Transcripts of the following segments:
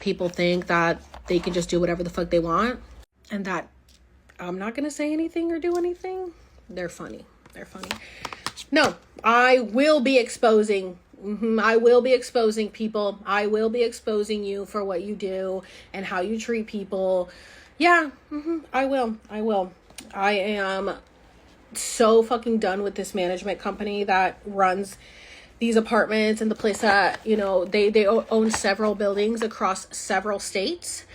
people think that they can just do whatever the fuck they want and that I'm not going to say anything or do anything. They're funny. They're funny. No, I will be exposing. I will be exposing people. I will be exposing you for what you do and how you treat people. Yeah, I will. I am so fucking done with this management company that runs these apartments and the place that, you know, they own several buildings across several states,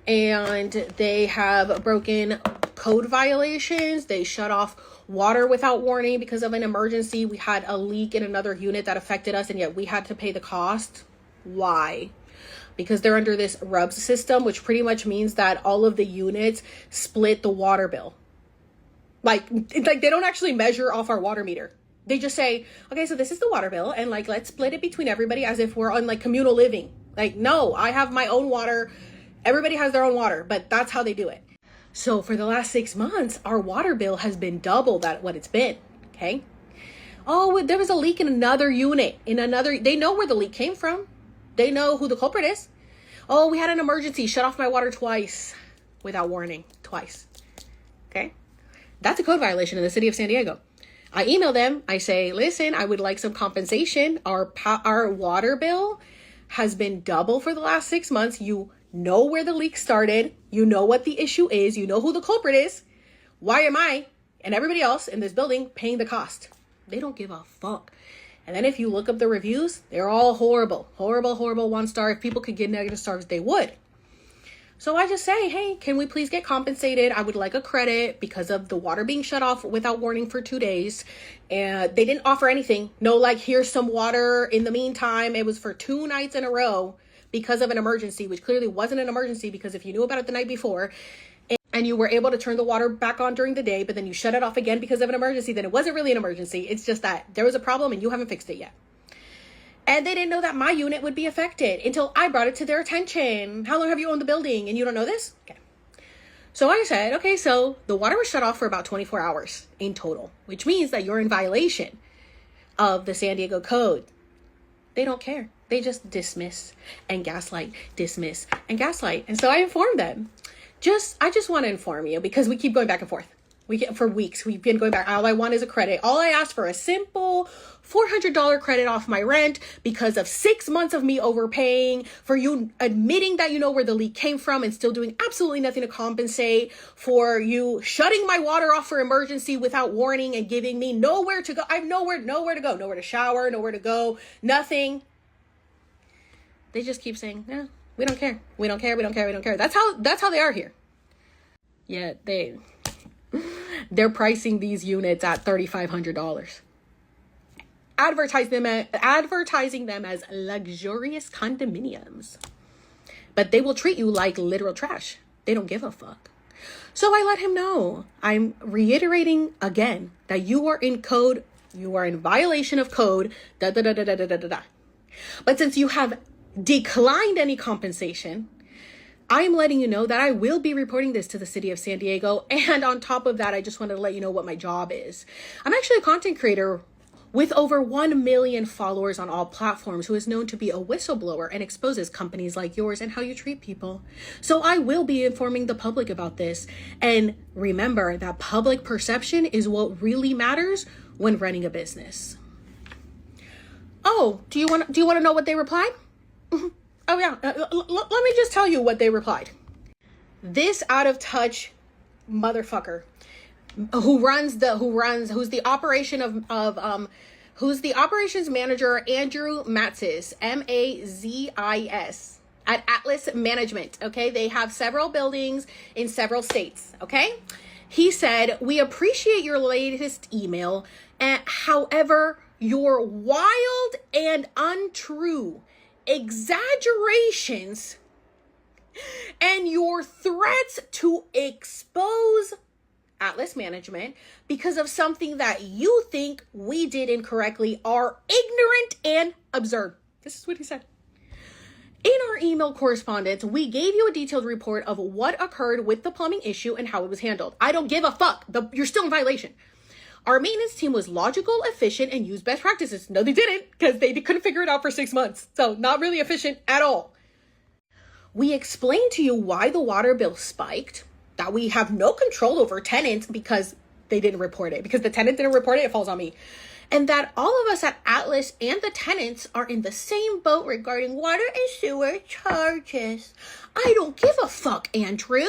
and they have broken code violations. They shut off water without warning because of an emergency. We had a leak in another unit that affected us, and yet we had to pay the cost. Why? Because they're under this RUBS system, which pretty much means that all of the units split the water bill. Like they don't actually measure off our water meter. They just say, okay, so this is the water bill, and like, let's split it between everybody as if we're on like communal living. Like, no, I have my own water. Everybody has their own water, but that's how they do it. So for the last 6 months, our water bill has been double that what it's been. Okay. Oh, there was a leak in another unit, they know where the leak came from. They know who the culprit is. Oh, we had an emergency, shut off my water twice without warning, twice. Okay. That's a code violation in the city of San Diego. I email them. I say, listen, I would like some compensation. Our water bill has been double for the last 6 months. You know where the leak started. You know what the issue is. You know who the culprit is. Why am I and everybody else in this building paying the cost? They don't give a fuck. And then if you look up the reviews, they're all horrible, 1 star. If people could get negative stars, they would. So I just say, hey, can we please get compensated? I would like a credit because of the water being shut off without warning for 2 days. And they didn't offer anything. No, like, here's some water in the meantime. It was for 2 nights in a row because of an emergency, which clearly wasn't an emergency, because if you knew about it the night before and you were able to turn the water back on during the day, but then you shut it off again because of an emergency, then it wasn't really an emergency. It's just that there was a problem and you haven't fixed it yet. And they didn't know that my unit would be affected until I brought it to their attention. How long have you owned the building and you don't know this? Okay. So I said, okay, so the water was shut off for about 24 hours in total, which means that you're in violation of the San Diego code. They don't care. They just dismiss and gaslight, dismiss and gaslight. And so I informed them. I just want to inform you, because we keep going back and forth. For weeks, we've been going back. All I want is a credit. All I asked for a simple $400 credit off my rent because of 6 months of me overpaying, for you admitting that you know where the leak came from and still doing absolutely nothing to compensate, for you shutting my water off for emergency without warning and giving me nowhere to go. I have nowhere to go, nowhere to shower, nowhere to go, nothing. They just keep saying, yeah, we don't care. We don't care. We don't care. We don't care. That's how they are here. Yeah, they're pricing these units at $3,500. Advertising them as luxurious condominiums. But they will treat you like literal trash. They don't give a fuck. So I let him know. I'm reiterating again that you are in code. You are in violation of code. But since you have declined any compensation, I am letting you know that I will be reporting this to the city of San Diego. And on top of that, I just wanted to let you know what my job is. I'm actually a content creator with over 1 million followers on all platforms, who is known to be a whistleblower and exposes companies like yours and how you treat people. So I will be informing the public about this. And remember that public perception is what really matters when running a business. Oh, do you want to know what they replied? Oh yeah, let me just tell you what they replied. This out of touch motherfucker who's the operations manager, Andrew Matzis, Mazis, at Atlas Management. Okay, they have several buildings in several states. Okay, he said, we appreciate your latest email, and however, your wild and untrue exaggerations and your threats to expose Atlas Management because of something that you think we did incorrectly are ignorant and absurd. This is what he said. In our email correspondence, we gave you a detailed report of what occurred with the plumbing issue and how it was handled. I don't give a fuck. You're still in violation. Our maintenance team was logical, efficient, and used best practices. No, they didn't, because they couldn't figure it out for 6 months. So not really efficient at all. We explained to you why the water bill spiked, that we have no control over tenants because they didn't report it. Because the tenant didn't report it, it falls on me. And that all of us at Atlas and the tenants are in the same boat regarding water and sewer charges. I don't give a fuck, Andrew.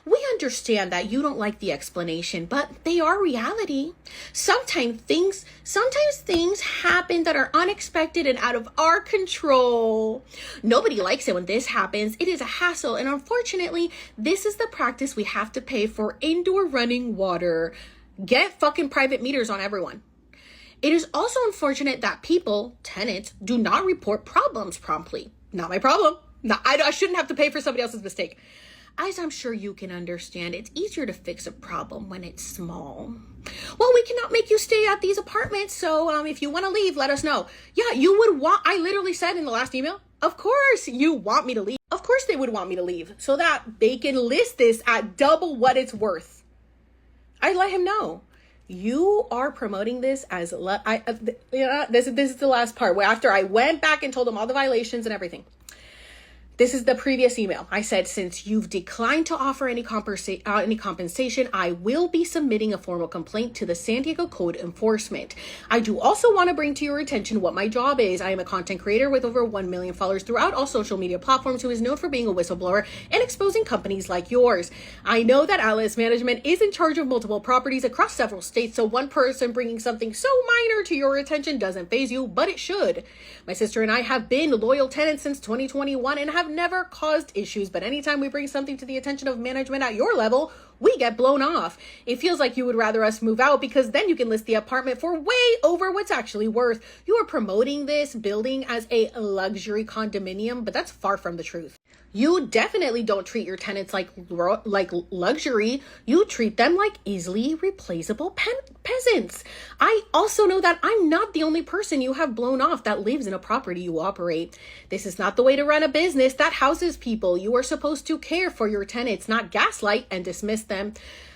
We understand that you don't like the explanation, but they are reality. Sometimes things happen that are unexpected and out of our control. Nobody likes it when this happens. It is a hassle, and unfortunately, this is the practice we have to pay for indoor running water. Get fucking private meters on everyone. It is also unfortunate that people, tenants, do not report problems promptly. Not my problem. No, I shouldn't have to pay for somebody else's mistake. As I'm sure you can understand, it's easier to fix a problem when it's small. Well, we cannot make you stay at these apartments, so if you want to leave, let us know. Yeah, you would want, I literally said in the last email, of course you want me to leave. Of course they would want me to leave so that they can list this at double what it's worth. I let him know. You are promoting this as, this is the last part where after I went back and told them all the violations and everything. This is the previous email. I said, since you've declined to offer any compensation, I will be submitting a formal complaint to the San Diego Code Enforcement. I do also want to bring to your attention what my job is. I am a content creator with over 1 million followers throughout all social media platforms who is known for being a whistleblower and exposing companies like yours. I know that Atlas Management is in charge of multiple properties across several states, so one person bringing something so minor to your attention doesn't faze you, but it should. My sister and I have been loyal tenants since 2021 and have never caused issues, but anytime we bring something to the attention of management at your level, we get blown off. It feels like you would rather us move out because then you can list the apartment for way over what's actually worth. You are promoting this building as a luxury condominium, but that's far from the truth. You definitely don't treat your tenants like luxury. You treat them like easily replaceable peasants. I also know that I'm not the only person you have blown off that lives in a property you operate. This is not the way to run a business that houses people. You are supposed to care for your tenants, not gaslight and dismiss them.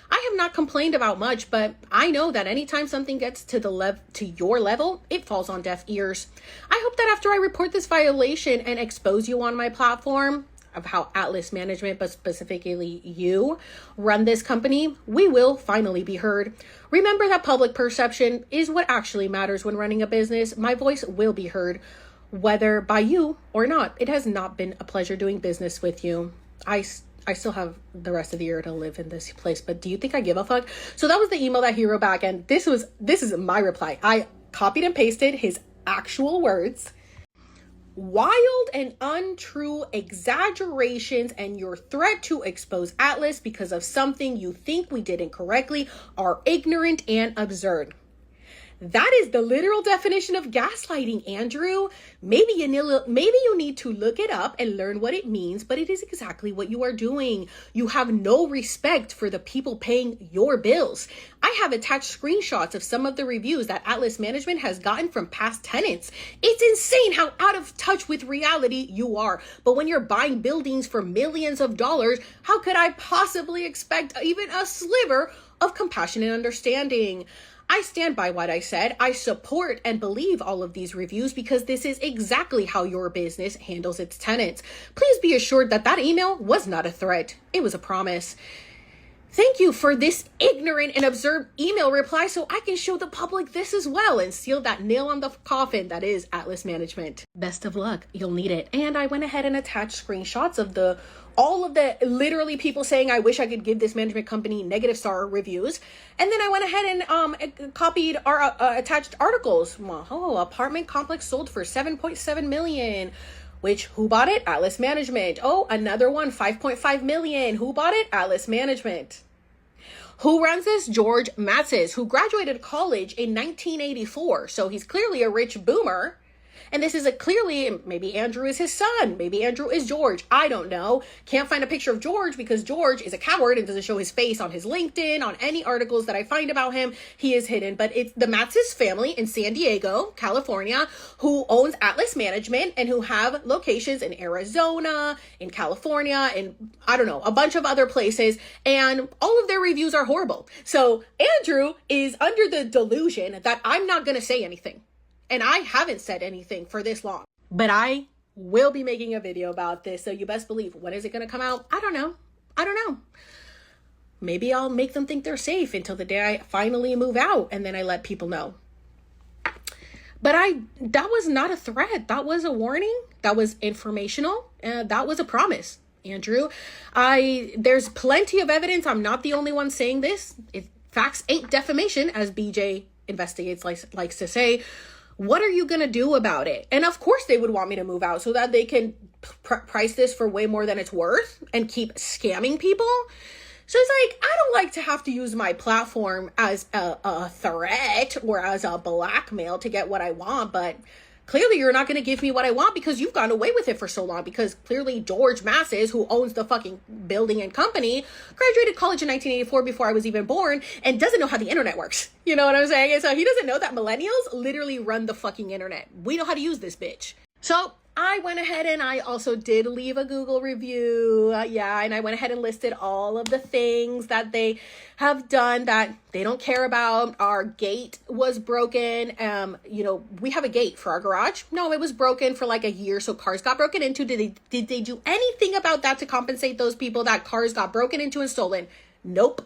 I have not complained about much, but I know that anytime something gets to your level, it falls on deaf ears. I hope that after I report this violation and expose you on my platform of how Atlas Management, but specifically you, run this company, we will finally be heard. Remember that public perception is what actually matters when running a business. My voice will be heard, whether by you or not. It has not been a pleasure doing business with you. I still have the rest of the year to live in this place, but do you think I give a fuck? So that was the email that he wrote back, and this is my reply. I copied and pasted his actual words. Wild and untrue exaggerations and your threat to expose Atlas because of something you think we did incorrectly are ignorant and absurd. That is the literal definition of gaslighting, Andrew. Maybe you need to look it up and learn what it means, but it is exactly what you are doing. You have no respect for the people paying your bills. I have attached screenshots of some of the reviews that Atlas Management has gotten from past tenants. It's insane how out of touch with reality you are. But when you're buying buildings for millions of dollars, how could I possibly expect even a sliver of compassion and understanding? I stand by what I said. I support and believe all of these reviews because this is exactly how your business handles its tenants. Please be assured that that email was not a threat. It was a promise. Thank you for this ignorant and absurd email reply so I can show the public this as well and seal that nail on the coffin that is Atlas Management. Best of luck. You'll need it. And I went ahead and attached screenshots of all of the literally people saying I wish I could give this management company negative star reviews. And then I went ahead and copied our attached articles. Oh, apartment complex sold for $7.7 million. Which, who bought it? Atlas Management. Oh, another one, $5.5 million. Who bought it? Atlas Management. Who runs this? George Matzes, who graduated college in 1984. So he's clearly a rich boomer. And this is clearly, maybe Andrew is his son. Maybe Andrew is George. I don't know. Can't find a picture of George because George is a coward and doesn't show his face on his LinkedIn, on any articles that I find about him. He is hidden. But it's the Matzes family in San Diego, California, who owns Atlas Management and who have locations in Arizona, in California, and I don't know, a bunch of other places. And all of their reviews are horrible. So Andrew is under the delusion that I'm not going to say anything. And I haven't said anything for this long. But I will be making a video about this. So you best believe. When is it going to come out? I don't know. Maybe I'll make them think they're safe until the day I finally move out, and then I let people know. But that was not a threat. That was a warning. That was informational. That was a promise, Andrew. There's plenty of evidence. I'm not the only one saying this. Facts ain't defamation, as BJ Investigates likes to say. What are you going to do about it? And of course they would want me to move out so that they can price this for way more than it's worth and keep scamming people. So it's like, I don't like to have to use my platform as a threat or as a blackmail to get what I want, but clearly you're not going to give me what I want because you've gone away with it for so long, because clearly George Masses, who owns the fucking building and company, graduated college in 1984 before I was even born and doesn't know how the internet works. You know what I'm saying? And so he doesn't know that millennials literally run the fucking internet. We know how to use this bitch. So I went ahead and I also did leave a Google review. And I went ahead and listed all of the things that they have done that they don't care about. Our gate was broken. We have a gate for our garage. No, it was broken for like a year. So cars got broken into. Did they do anything about that to compensate those people that cars got broken into and stolen? Nope.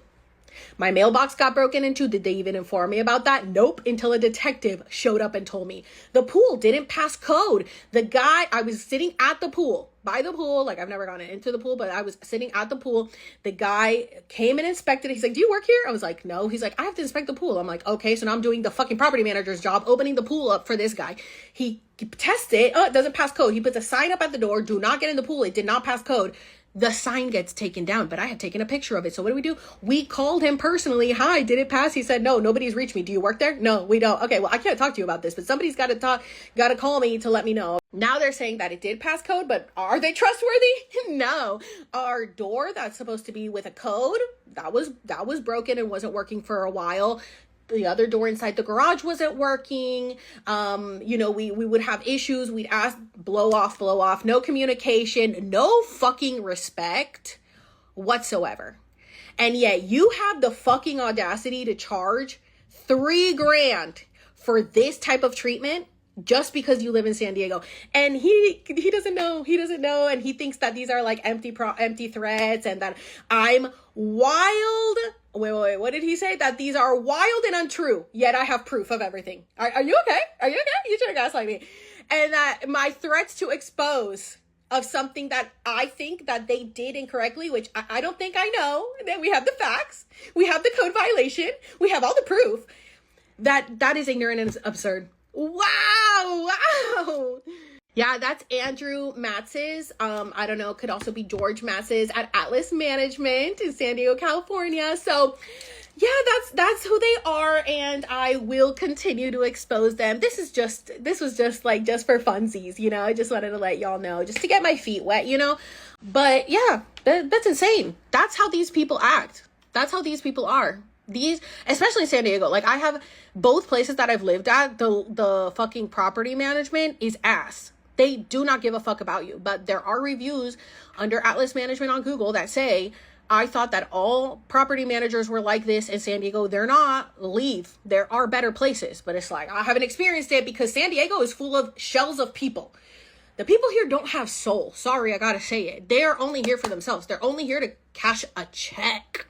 My mailbox got broken into. Did they even inform me about that? Nope. Until a detective showed up and told me. The pool didn't pass code. I was sitting at the pool, by the pool. Like, I've never gone into the pool, but I was sitting at the pool. The guy came and inspected it. He's like, do you work here? I was like, no. He's like, I have to inspect the pool. I'm like, okay. So now I'm doing the fucking property manager's job, opening the pool up for this guy. He tests it. Oh, it doesn't pass code. He puts a sign up at the door. Do not get in the pool. It did not pass code. The sign gets taken down, but I had taken a picture of it. So what do? We called him personally. Hi, did it pass? He said, no, nobody's reached me. Do you work there? No, we don't. Okay, well, I can't talk to you about this, but somebody's got to call me to let me know. Now they're saying that it did pass code, but are they trustworthy? No. Our door that's supposed to be with a code, that was broken and wasn't working for a while. The other door inside the garage wasn't working. We would have issues. We'd ask, blow off, no communication, no fucking respect whatsoever. And yet you have the fucking audacity to charge $3,000 for this type of treatment just because you live in San Diego. And he doesn't know. And he thinks that these are like empty threats and that I'm wild. Wait, what did he say? That these are wild and untrue, yet I have proof of everything. Are you okay? You trying to gaslight me. And that my threats to expose of something that I think that they did incorrectly, which I don't think I know. Then we have the facts. We have the code violation. We have all the proof. That is ignorant and absurd. Wow. Yeah, that's Andrew Matzes. I don't know, could also be George Matzes at Atlas Management in San Diego, California. So yeah, that's who they are, and I will continue to expose them. This was just for funsies, I just wanted to let y'all know, just to get my feet wet, But yeah, that's insane. That's how these people act. That's how these people are. Especially in San Diego, like I have both places that I've lived at, the fucking property management is ass. They do not give a fuck about you. But there are reviews under Atlas Management on Google that say, I thought that all property managers were like this in San Diego. They're not. Leave. There are better places. But it's like, I haven't experienced it because San Diego is full of shells of people. The people here don't have soul. Sorry, I gotta say it. They are only here for themselves. They're only here to cash a check.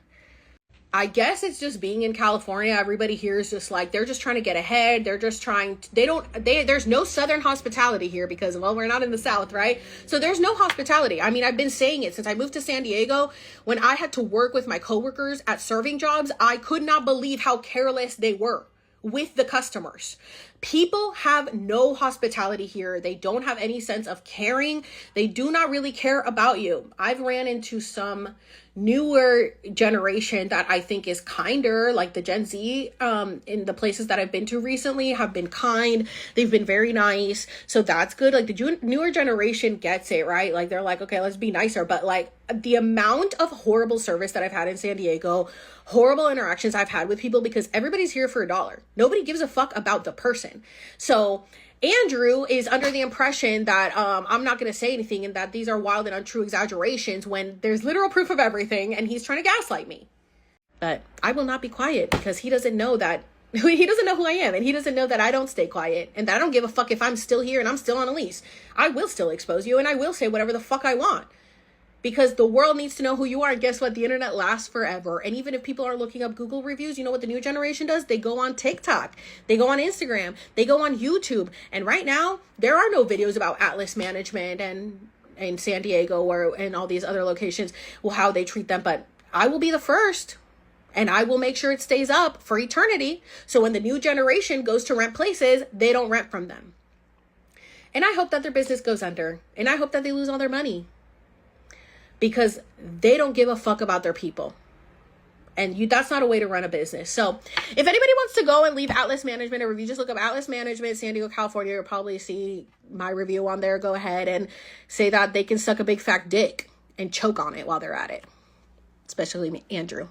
I guess it's just being in California. Everybody here is just like, they're just trying to get ahead. They're just there's no Southern hospitality here because, well, we're not in the South, right? So there's no hospitality. I mean, I've been saying it since I moved to San Diego. When I had to work with my coworkers at serving jobs, I could not believe how careless they were with the customers. People have no hospitality here. They don't have any sense of caring. They do not really care about you. I've ran into some newer generation that I think is kinder, like the Gen Z, in the places that I've been to recently have been kind. They've been very nice. So that's good. Like the newer generation gets it, right? Like they're like, okay, let's be nicer. But like the amount of horrible service that I've had in San Diego, horrible interactions I've had with people, because everybody's here for $1. Nobody gives a fuck about the person. So Andrew is under the impression that I'm not going to say anything and that these are wild and untrue exaggerations when there's literal proof of everything, and he's trying to gaslight me. But I will not be quiet because he doesn't know that He doesn't know who I am, and he doesn't know that I don't stay quiet and that I don't give a fuck if I'm still here and I'm still on a lease. I will still expose you and I will say whatever the fuck I want. Because the world needs to know who you are. And guess what? The internet lasts forever. And even if people are looking up Google reviews, you know what the new generation does? They go on TikTok. They go on Instagram. They go on YouTube. And right now, there are no videos about Atlas Management and in San Diego or and all these other locations, well, how they treat them. But I will be the first. And I will make sure it stays up for eternity. So when the new generation goes to rent places, they don't rent from them. And I hope that their business goes under. And I hope that they lose all their money. Because they don't give a fuck about their people. And that's not a way to run a business. So if anybody wants to go and leave Atlas Management a review, just look up Atlas Management, San Diego, California. You'll probably see my review on there. Go ahead and say that they can suck a big fat dick and choke on it while they're at it. Especially me, Andrew.